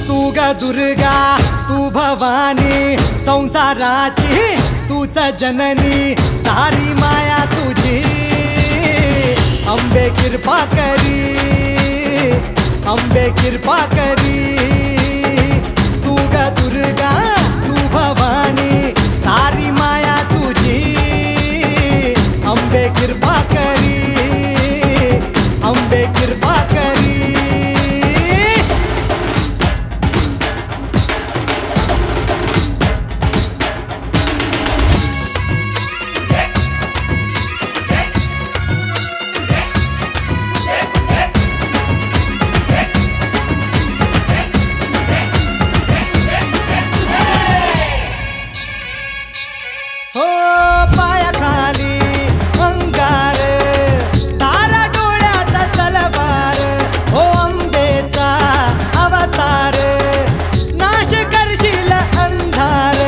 तू ग दुर्गा तू भवानी संसाराची तूच जननी सारी माया तुझी अंबे कृपा करी अंबे कृपा करी तू ग दुर्गा तू भवानी सारी माया तुझी अंबे कृपा करी अंबे कृपा करी हो पायाखाली अंगार तारा डोळ्यात तलवार हो अंबेचा अवतार नाश करशील अंधार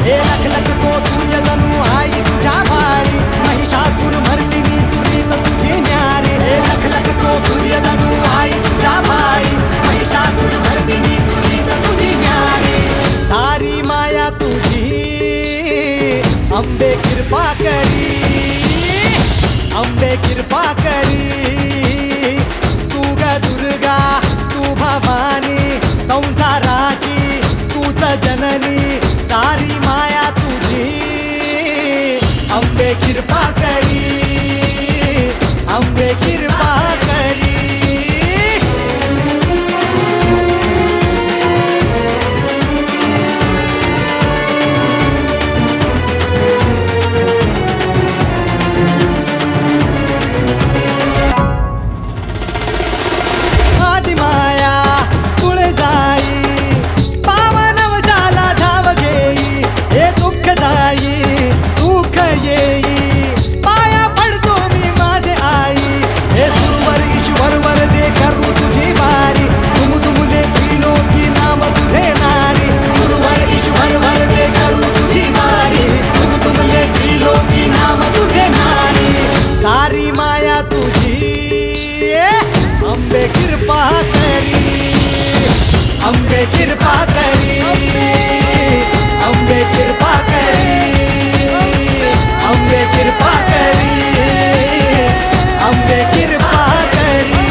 हे लख लख तो सूर्य जणू आई तुझ्या भाळी महिषासूर मर्दिनी तुरीत तुझी न्यारी हे लख लख तो सूर्य जणू आई तुझ्या भाळी महिषासूर मर्दिनी तुरीत तुझी न्यारी सारी माया तुझी अंबे कृपा करी अंबे कृपा करी तू ग दुर्गा तू भवानी संसाराची तूच जननी सारी माया तुझी अंबे कृपा करी अंबे कृपा करी आदिमाया तुळजाई पावनव झाला धाव घेई हे दुःख जाई सुख येई पाया पडतो मी माझे आई हे सुरवर ईश्वर वर दे करू तुझी वारी तुम तुमले त्रिलोकी नाम तुझे नारी सुरवर ईश्वर वर दे करू तुझी वारी तुम तुमले त्रिलोकी नाम तुझे नारी सारी माया तुझी अंबे कृपा करी अंबे कृपा करी अंबे कृपा करी अंबे कृपा करी अंबे कृपा करी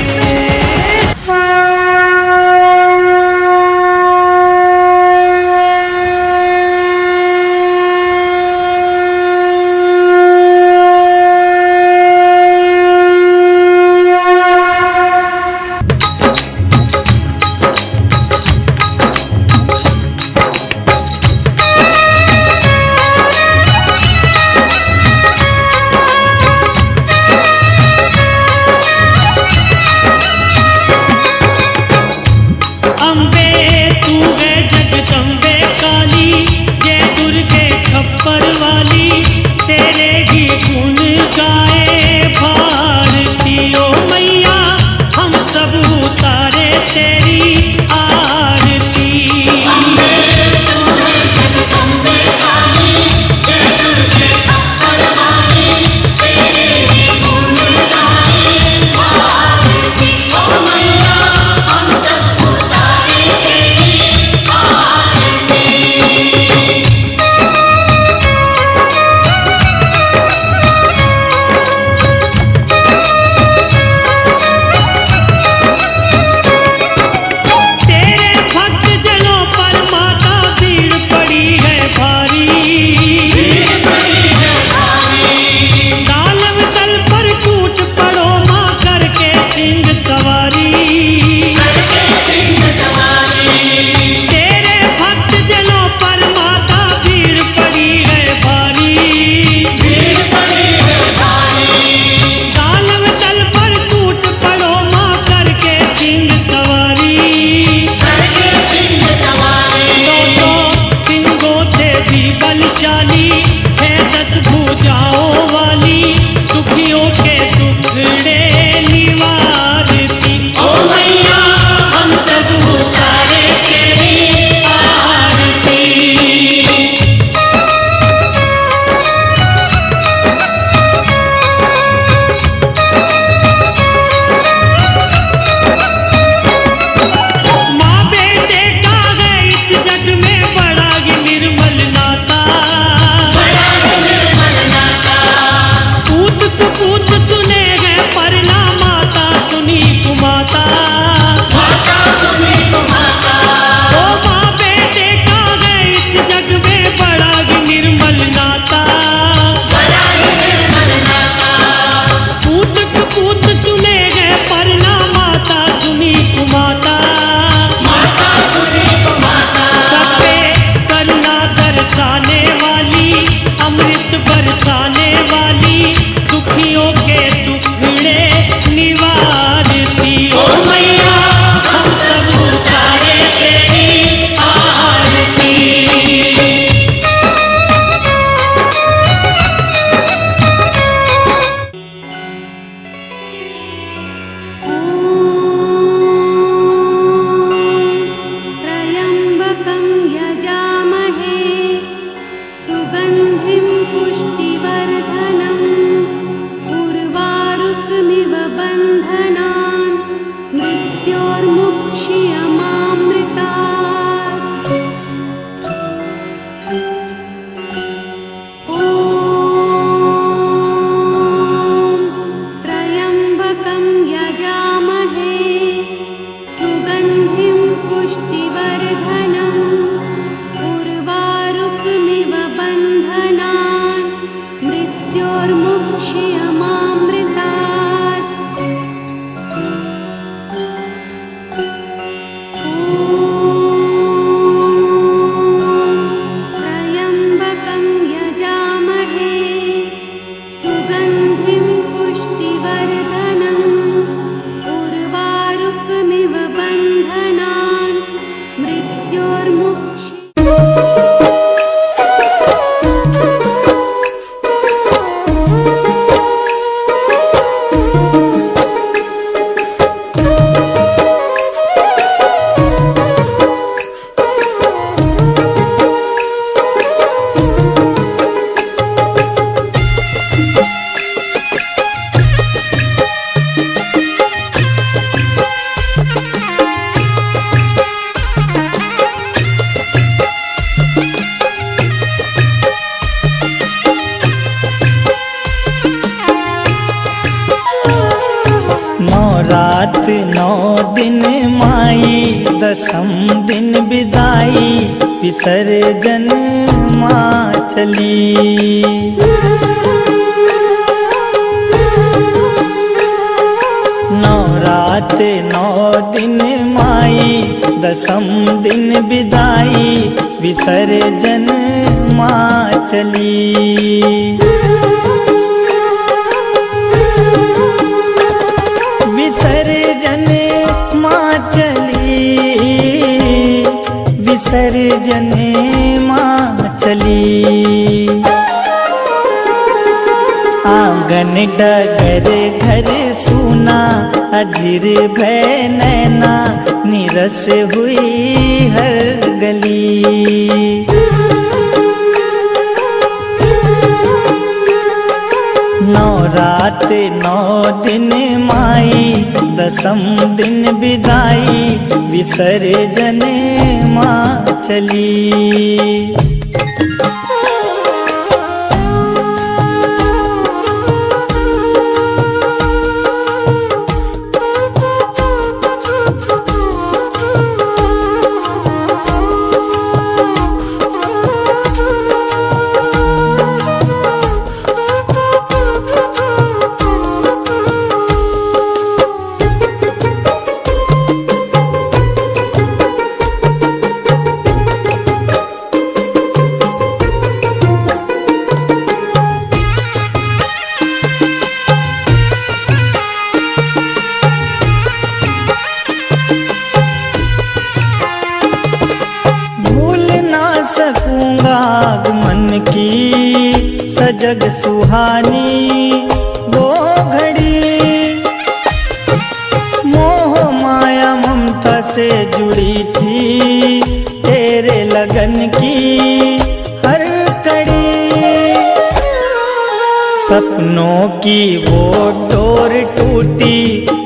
दसम दिन विदाई विसर्जन माँ चली। नवरात 9 दिन माई दसम दिन विदाई विसर्जन माँ चली। विसर्जन माँ चली, विसर्जन माँ चली। आंगन डगर घर सूना अधीर भय नैना निरस हुई हर गली। नवरात 9 दिन माई दसम दिन विदाई विसर्जन माँ चली। सकूंगा आगमन की सजग सुहानी वो घड़ी। मोह माया ममता से जुड़ी थी तेरे लगन की हर कड़ी। सपनों की वो डोर टूटी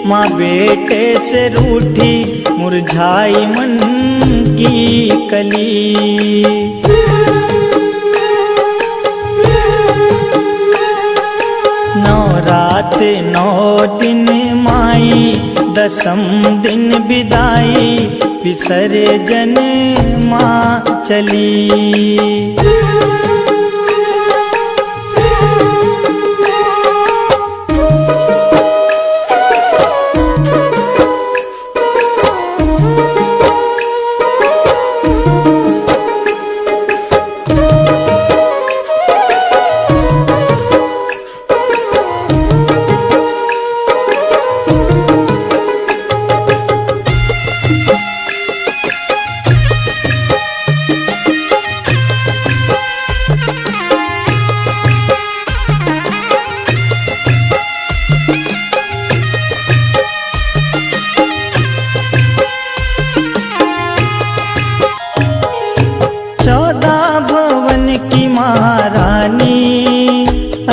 माँ बेटे से रूठी मुरझाई मन की कली। नवरात 9 दिन माई दसम दिन विदाई विसर्जन माँ चली।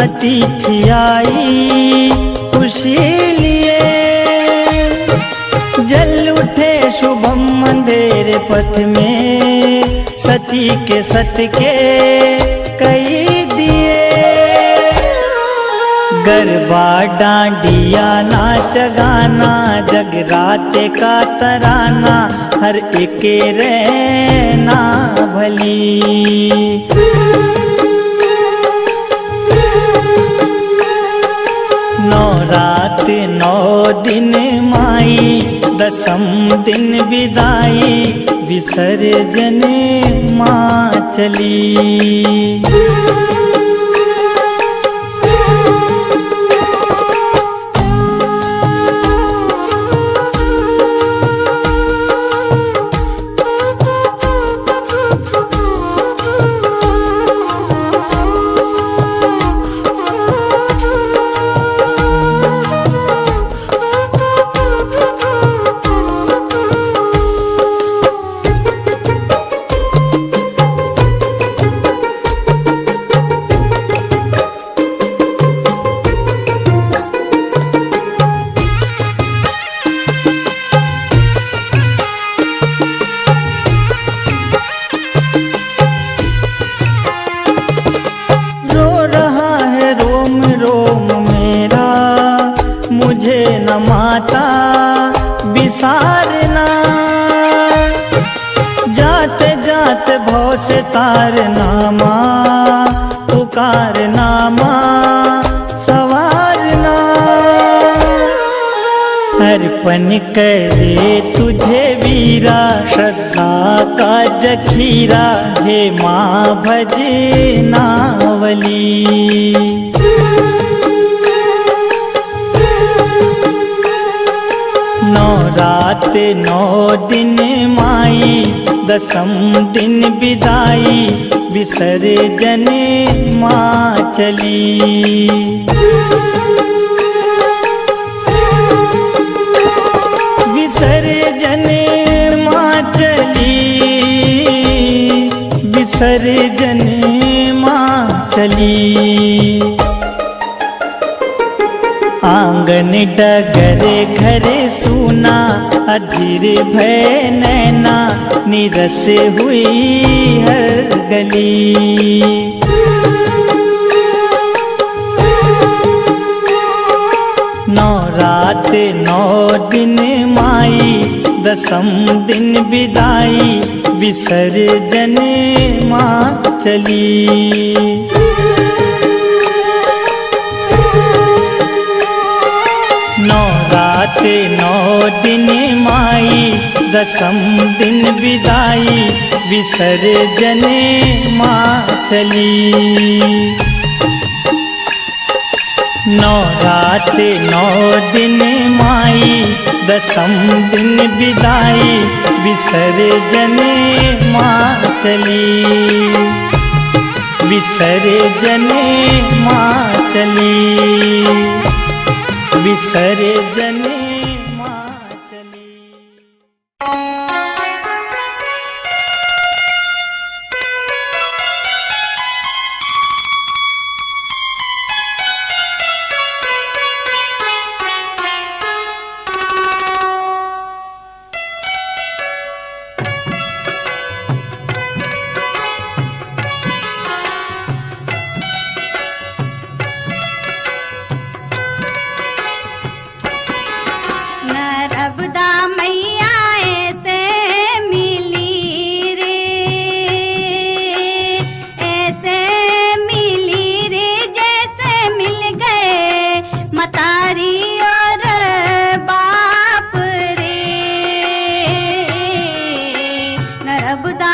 अतिथि आई खुशी लिए जल उठे शुभम अंधेरे पथ में सती के सत के कई दिए। गरबा डांडिया नाच गाना जगराते का तराना हर एक रहना भली। नवरात 9 दिन माई दसम दिन विदाई विसर्जन माँ चली। सवारनामा पुकारनामा सवारना अर्पण करे तुझे वीरा श्रद्धा का जखीरा हे माँ भजनावली नौ रात नौ दिन माई दसम दिन विदाई विसर्जन माँ चली विसर्जन माँ चली विसर्जन माँ चली आंगन डगर घर सूना अधीर भय नैना निरस हुई हर गली नौ रात नौ दिन माई दसम दिन विदाई विसर्जन माँ चली नौ रात नौ दिन माई दसम दिन विदाई विसर्जन माँ चली नौ रात नौ दिन माई दसम दिन विदाई विसर्जन माँ चली विसर्जन माँ चली विसर्जन माँ चली नर्मदा मैया ऐसे मिली रे जैसे मिल गए मतारी और बाप रे नर्मदा